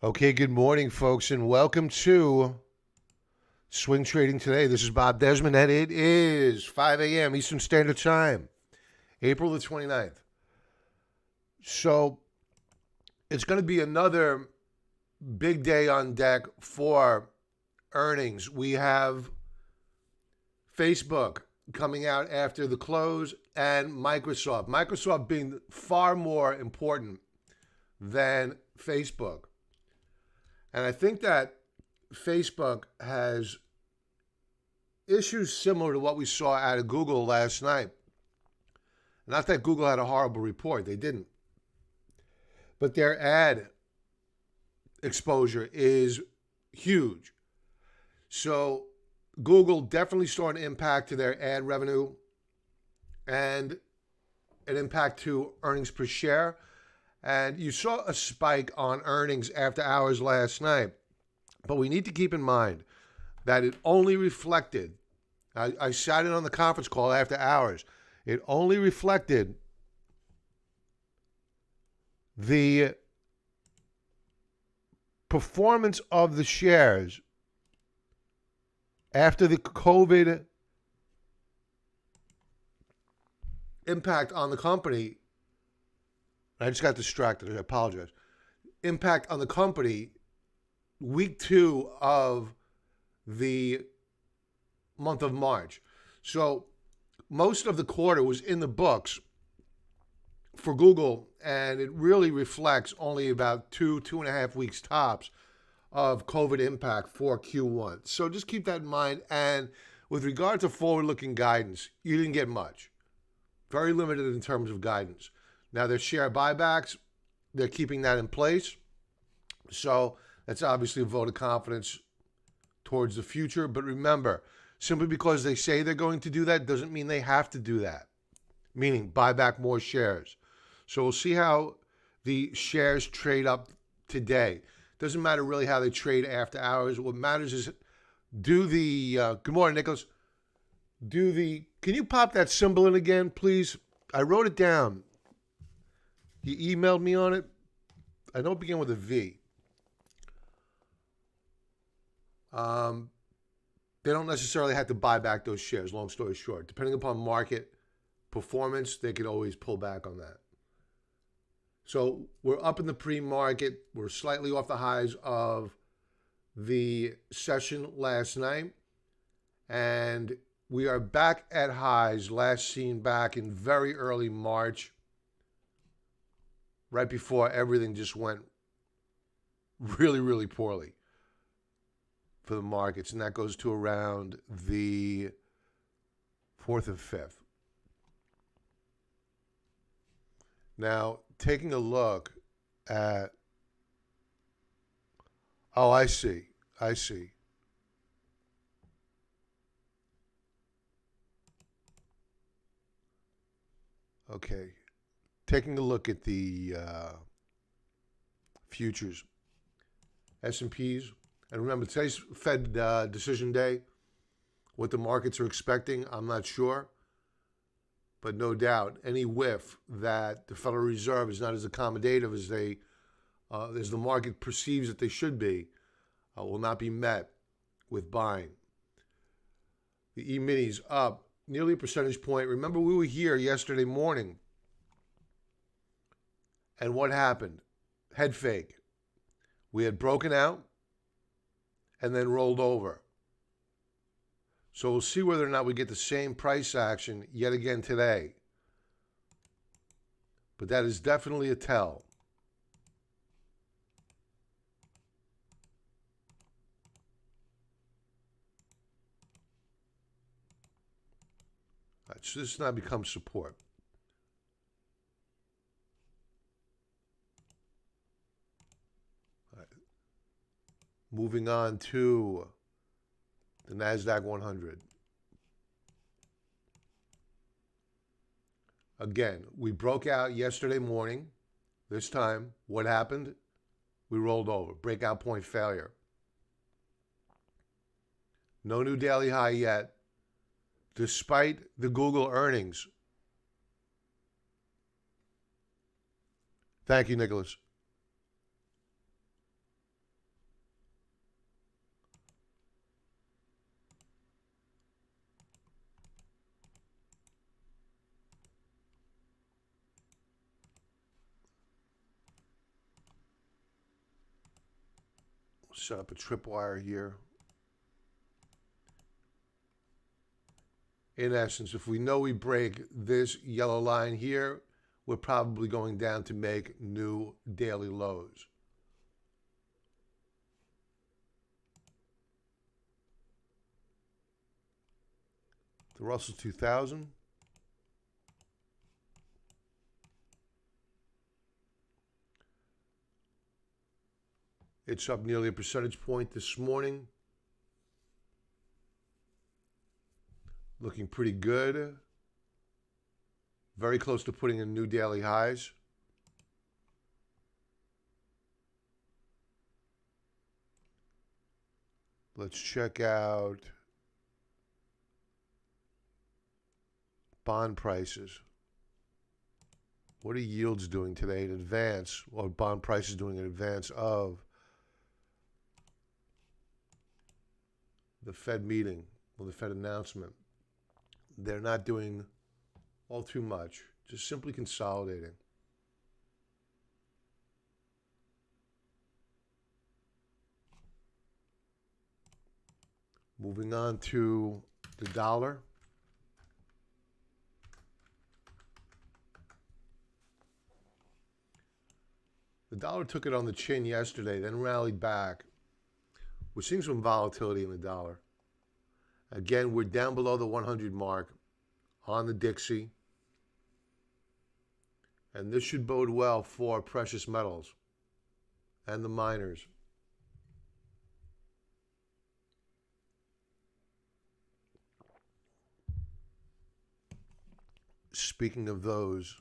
Okay, good morning, folks, and welcome to Swing Trading Today. This is Bob Desmond, and it is 5 a.m. Eastern Standard Time, April the 29th. So it's going to be another big day on deck for earnings. We have Facebook coming out after the close and Microsoft. Microsoft being far more important than Facebook. And I think that Facebook has issues similar to what we saw out of Google last night. Not that Google had a horrible report, they didn't. But their ad exposure is huge. So Google definitely saw an impact to their ad revenue and an impact to earnings per share. And you saw a spike on earnings after hours last night. But we need to keep in mind that it only reflected, I sat in on the conference call after hours, it only reflected the performance of the shares after the COVID impact on the company. I just got distracted. I apologize. Impact on the company week 2 of the month of March. So most of the quarter was in the books for Google, and it really reflects only about 2.5 weeks tops of COVID impact for Q1. So just keep that in mind. And with regard to forward-looking guidance, you didn't get much. Very limited in terms of guidance. Now, their share buybacks, they're keeping that in place. So that's obviously a vote of confidence towards the future. But remember, simply because they say they're going to do that doesn't mean they have to do that, meaning buy back more shares. So we'll see how the shares trade up today. Doesn't matter really how they trade after hours. What matters is good morning, Nicholas. Can you pop that symbol in again, please? I wrote it down. You emailed me on it. I know it began with a V. They don't necessarily have to buy back those shares, long story short. Depending upon market performance, they could always pull back on that. So we're up in the pre-market. We're slightly off the highs of the session last night. And we are back at highs last seen back in very early March, right before everything just went really, really poorly for the markets. And that goes to around the 4th and 5th. Now, taking a look at, I see. Okay. Taking a look at the futures, S&Ps. And remember, today's Fed decision day. What the markets are expecting, I'm not sure. But no doubt, any whiff that the Federal Reserve is not as accommodative as the market perceives that they should be, will not be met with buying. The E-minis up nearly a percentage point. Remember, we were here yesterday morning. And what happened? Head fake. We had broken out and then rolled over. So we'll see whether or not we get the same price action yet again today. But that is definitely a tell. So this has now become support. Moving on to the NASDAQ 100. Again, we broke out yesterday morning. This time, what happened? We rolled over. Breakout point failure. No new daily high yet, despite the Google earnings. Thank you, Nicholas. Set up a tripwire here. In essence, if we know we break this yellow line here, we're probably going down to make new daily lows. The Russell 2000. It's up nearly a percentage point this morning. Looking pretty good. Very close to putting in new daily highs. Let's check out bond prices. What are yields doing today in advance? Or bond prices doing in advance of the Fed meeting or the Fed announcement? They're not doing all too much, just simply consolidating. Moving on to the dollar. The dollar took it on the chin yesterday, then rallied back. We're seeing some volatility in the dollar. Again, we're down below the 100 mark on the Dixie. And this should bode well for precious metals and the miners. Speaking of those,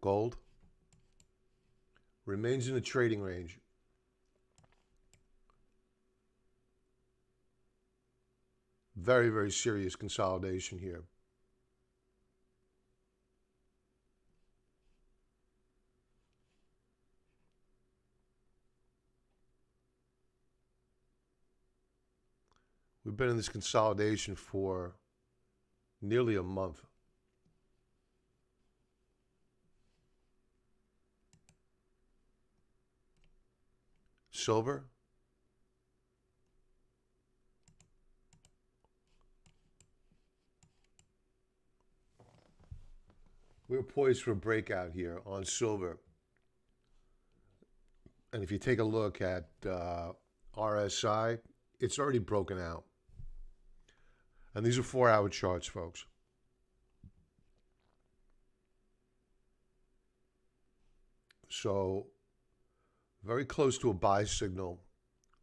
gold remains in a trading range. Very, very serious consolidation here. We've been in this consolidation for nearly a month. Silver. We're poised for a breakout here on silver. And if you take a look at RSI, it's already broken out. And these are 4-hour charts, folks. So very close to a buy signal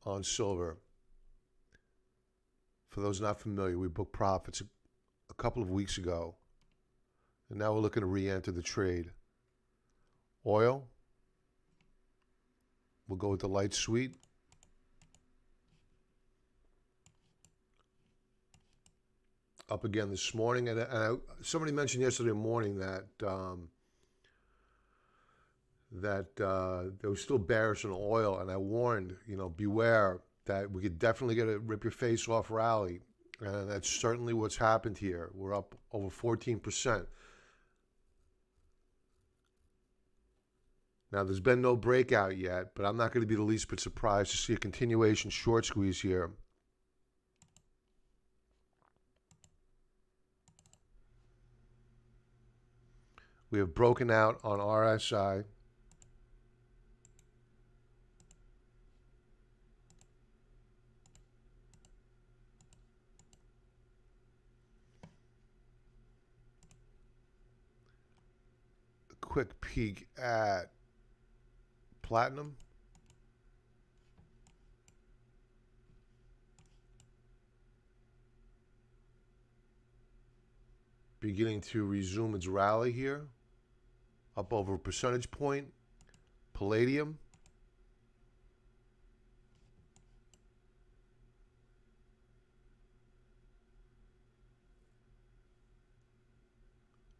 on silver. For those not familiar, we booked profits a couple of weeks ago. And now we're looking to re-enter the trade. Oil. We'll go with the light sweet. Up again this morning. And somebody mentioned yesterday morning that they were still bearish on oil. And I warned, beware that we could definitely get a rip your face off rally. And that's certainly what's happened here. We're up over 14%. Now, there's been no breakout yet, but I'm not going to be the least bit surprised to see a continuation short squeeze here. We have broken out on RSI. A quick peek at platinum. Beginning to resume its rally here. Up over a percentage point. Palladium.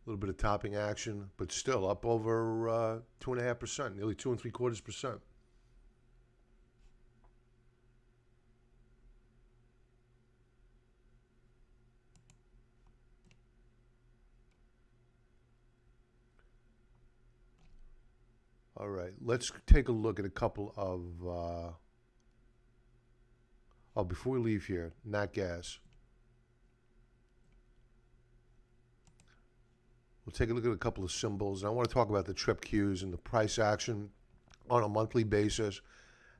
A little bit of topping action, but still up over 2.5%, nearly 2.75%. All right, let's take a look at a couple of. Before we leave here, nat gas. We'll take a look at a couple of symbols. And I want to talk about the trip cues and the price action on a monthly basis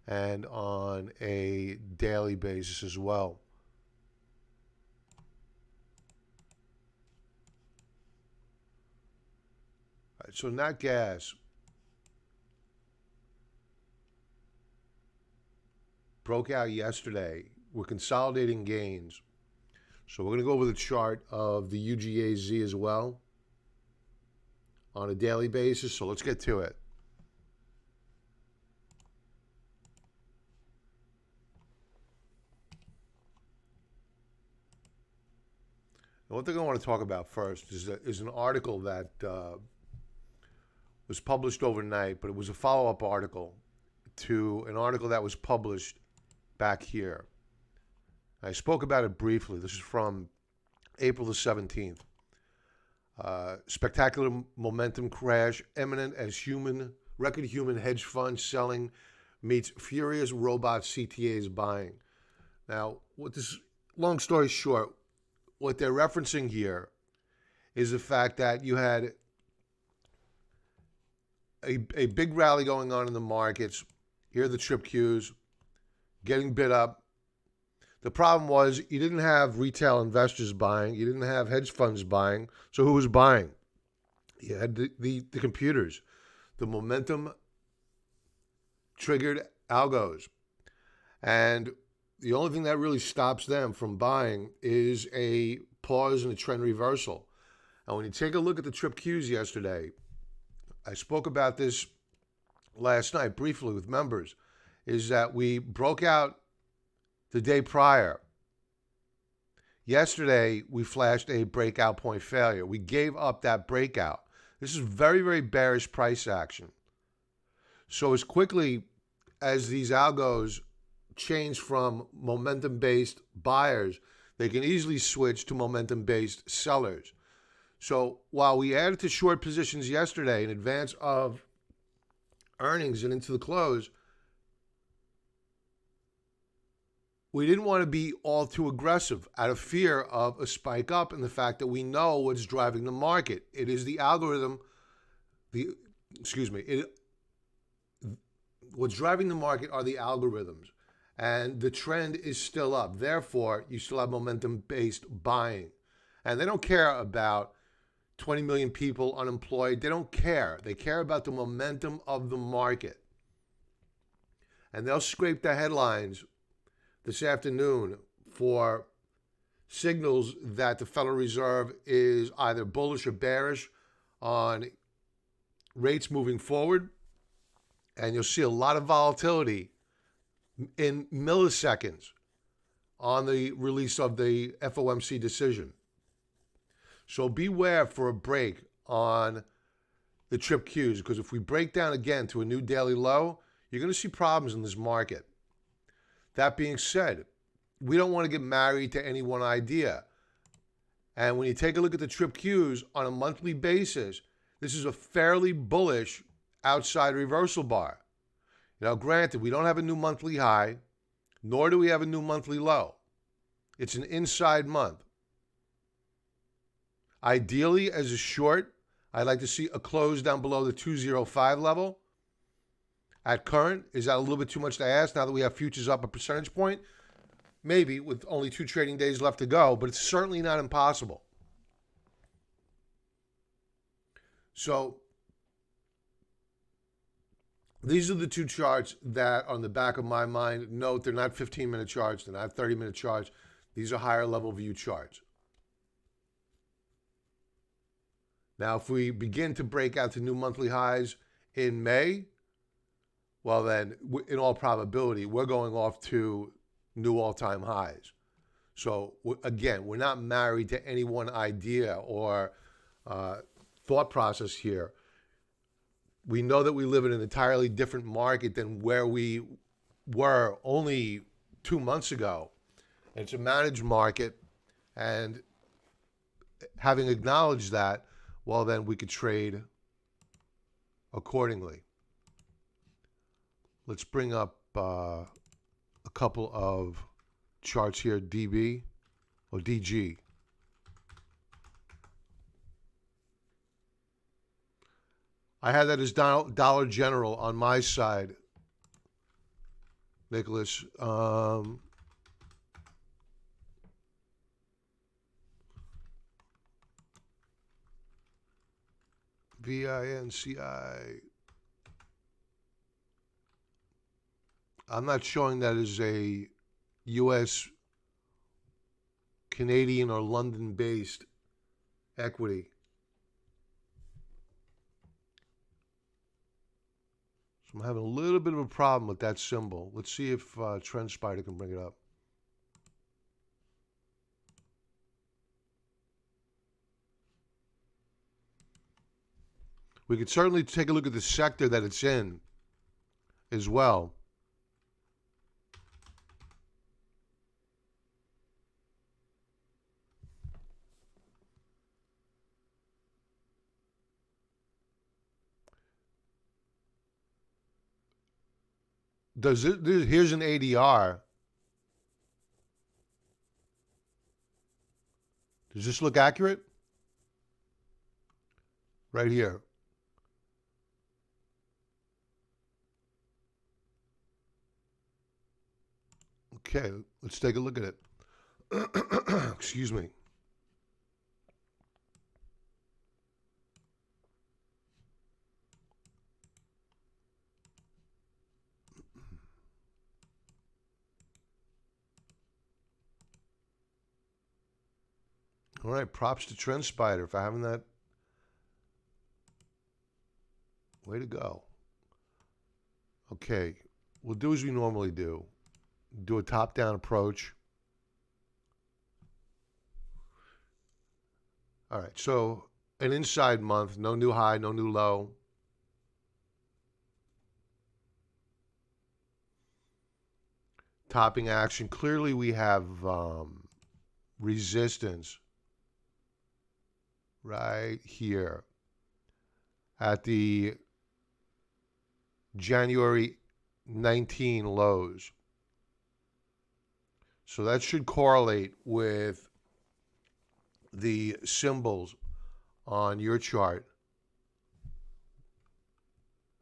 and on a daily basis as well. All right, so nat gas broke out yesterday. We're consolidating gains. So we're going to go over the chart of the UGAZ as well on a daily basis. So let's get to it. And one thing I want to talk about first is an article that was published overnight, but it was a follow-up article to an article that was published back here. I spoke about it briefly. This is from April the 17th. Spectacular momentum crash imminent as record human hedge fund selling meets furious robot CTAs buying. Now, long story short, what they're referencing here is the fact that you had a big rally going on in the markets. Here are the trip cues, getting bid up. The problem was you didn't have retail investors buying. You didn't have hedge funds buying. So who was buying? You had the computers. The momentum triggered algos. And the only thing that really stops them from buying is a pause and a trend reversal. And when you take a look at the trip cues yesterday, I spoke about this last night briefly with members, is that we broke out the day prior. Yesterday, we flashed a breakout point failure. We gave up that breakout. This is very, very bearish price action. So as quickly as these algos change from momentum-based buyers, they can easily switch to momentum-based sellers. So while we added to short positions yesterday in advance of earnings and into the close, we didn't want to be all too aggressive out of fear of a spike up and the fact that we know what's driving the market. It is the algorithm, what's driving the market are the algorithms. And the trend is still up. Therefore, you still have momentum-based buying. And they don't care about 20 million people unemployed. They don't care. They care about the momentum of the market. And they'll scrape the headlines this afternoon for signals that the Federal Reserve is either bullish or bearish on rates moving forward. And you'll see a lot of volatility in milliseconds on the release of the FOMC decision. So beware for a break on the trip cues, because if we break down again to a new daily low, you're going to see problems in this market. That being said, we don't want to get married to any one idea. And when you take a look at the trip cues on a monthly basis, this is a fairly bullish outside reversal bar. Now, granted, we don't have a new monthly high, nor do we have a new monthly low. It's an inside month. Ideally, as a short, I'd like to see a close down below the 205 level. At current, is that a little bit too much to ask now that we have futures up a percentage point? Maybe, with only 2 trading days left to go, but it's certainly not impossible. So these are the two charts that are on the back of my mind. Note, they're not 15-minute charts. They're not 30-minute charts. These are higher level view charts. Now, if we begin to break out to new monthly highs in May, well then, in all probability, we're going off to new all-time highs. So, again, we're not married to any one idea or thought process here. We know that we live in an entirely different market than where we were only 2 months ago. And it's a managed market, and having acknowledged that, well, then we could trade accordingly. Let's bring up a couple of charts here, DB or DG. I had that as Dollar General on my side, Nicholas. VINCI. I'm not showing that as a U.S., Canadian, or London-based equity. So I'm having a little bit of a problem with that symbol. Let's see if TrendSpider can bring it up. We could certainly take a look at the sector that it's in as well. Here's an ADR. Does this look accurate? Right here. Okay, let's take a look at it. Excuse me. All right, props to TrendSpider for having that. Way to go. Okay, we'll do as we normally do. Do a top-down approach. All right, so an inside month, no new high, no new low. Topping action. Clearly we have resistance right here at the January 19 lows. So that should correlate with the symbols on your chart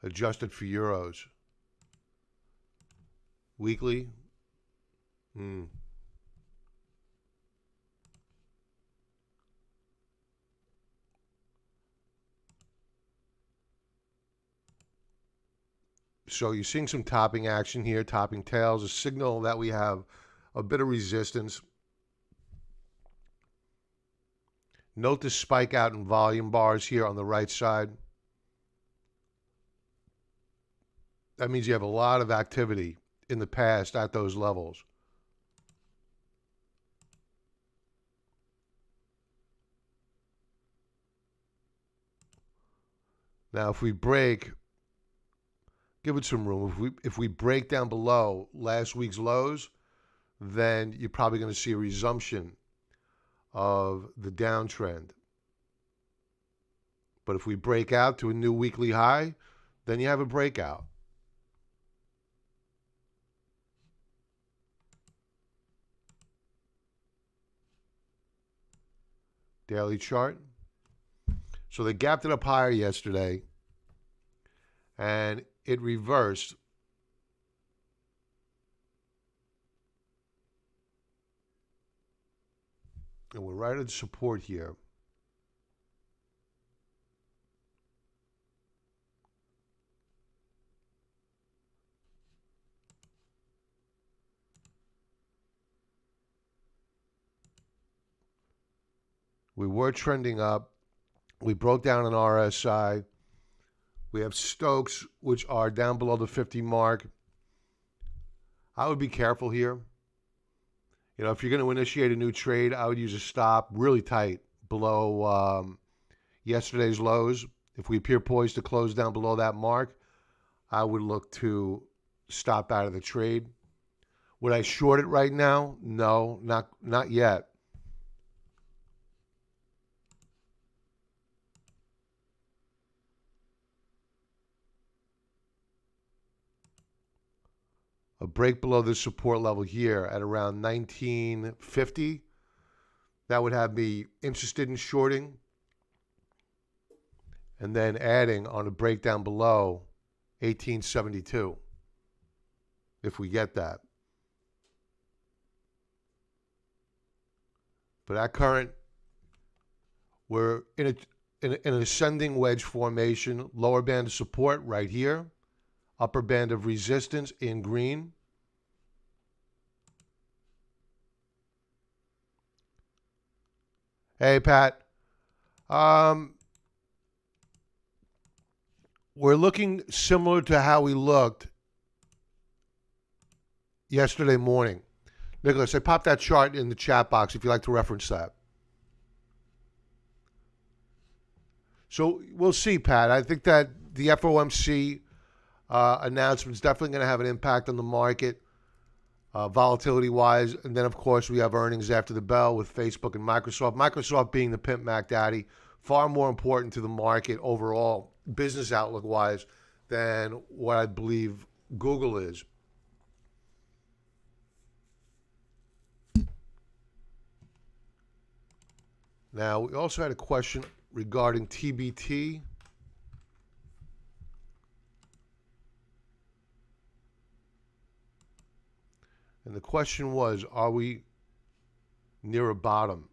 adjusted for euros. Weekly. So you're seeing some topping action here, topping tails, a signal that we have a bit of resistance. Note the spike out in volume bars here on the right side. That means you have a lot of activity in the past at those levels. Now, if we break, give it some room. If we break down below last week's lows, then you're probably going to see a resumption of the downtrend. But if we break out to a new weekly high, then you have a breakout. Daily chart. So they gapped it up higher yesterday, and it reversed. And we're right at support here. We were trending up. We broke down an RSI. We have Stokes, which are down below the 50 mark. I would be careful here. You know, if you're going to initiate a new trade, I would use a stop really tight below yesterday's lows. If we appear poised to close down below that mark, I would look to stop out of the trade. Would I short it right now? No, not yet. a break below this support level here at around 1950. That would have me interested in shorting, and then adding on a breakdown below 1872 if we get that. But at current, we're in an ascending wedge formation, lower band of support right here, upper band of resistance in green. Hey, Pat. We're looking similar to how we looked yesterday morning. Nicholas, I popped that chart in the chat box if you'd like to reference that. So we'll see, Pat. I think that the FOMC announcement is definitely going to have an impact on the market, volatility-wise. And then, of course, we have earnings after the bell with Facebook and Microsoft. Microsoft being the pimp Mac Daddy, far more important to the market overall, business outlook-wise, than what I believe Google is. Now, we also had a question regarding TBT. And the question was, are we near a bottom?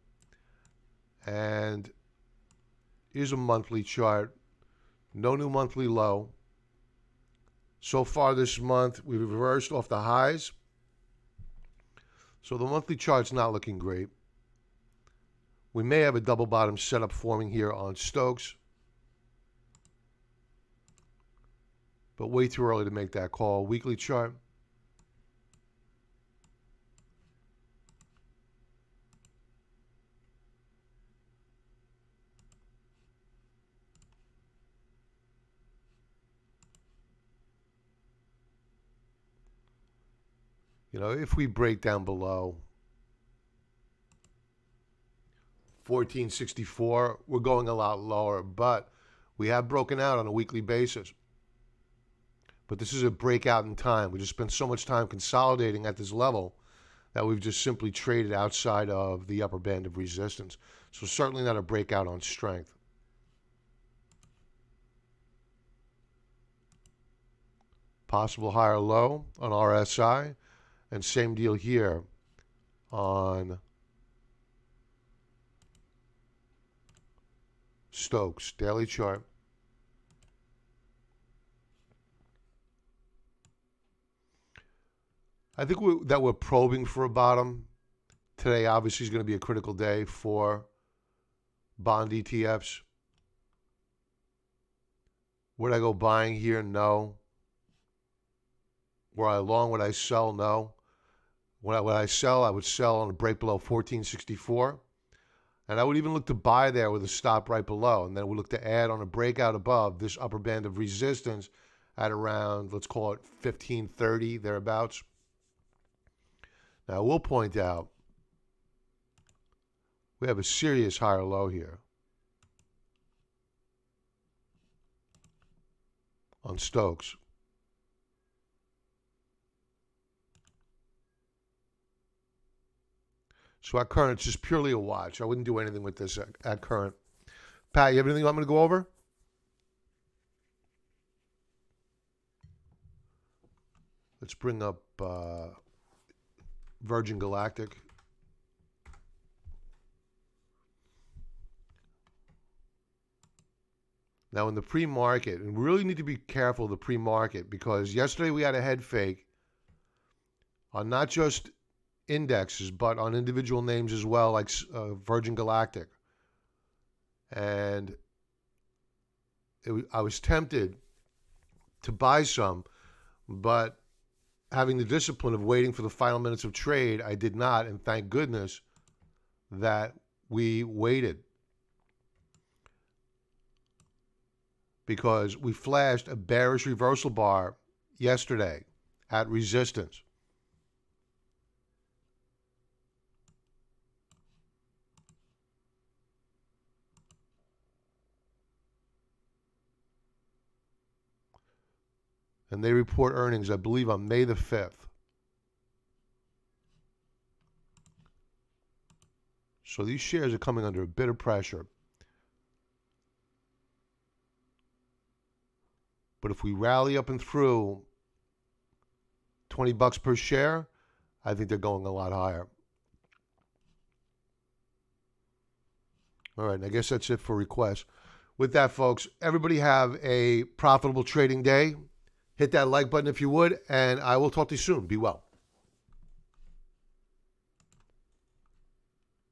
And here's a monthly chart. No new monthly low. So far this month, we've reversed off the highs. So the monthly chart's not looking great. We may have a double bottom setup forming here on Stokes, but way too early to make that call. Weekly chart. You know, if we break down below 1464, we're going a lot lower, but we have broken out on a weekly basis. But this is a breakout in time. We just spent so much time consolidating at this level that we've just simply traded outside of the upper band of resistance. So certainly not a breakout on strength. Possible higher low on RSI, and same deal here on Stokes, daily chart. I think that we're probing for a bottom. Today obviously is going to be a critical day for bond ETFs. Would I go buying here? No. Were I long? Would I sell? No. When I sell, I would sell on a break below 1464. And I would even look to buy there with a stop right below. And then we look to add on a breakout above this upper band of resistance at around, let's call it 1530, thereabouts. Now, we'll point out we have a serious higher low here on Stokes. So at current, it's just purely a watch. I wouldn't do anything with this at current. Pat, you have anything I'm going to go over? Let's bring up Virgin Galactic. Now in the pre-market, and we really need to be careful of the pre-market, because yesterday we had a head fake on not just indexes, but on individual names as well, like Virgin Galactic. And I was tempted to buy some, but having the discipline of waiting for the final minutes of trade, I did not, and thank goodness that we waited, because we flashed a bearish reversal bar yesterday at resistance. And they report earnings, I believe, on May the 5th. So these shares are coming under a bit of pressure. But if we rally up and through $20 per share, I think they're going a lot higher. All right, and I guess that's it for requests. With that, folks, everybody have a profitable trading day. Hit that like button if you would, and I will talk to you soon. Be well.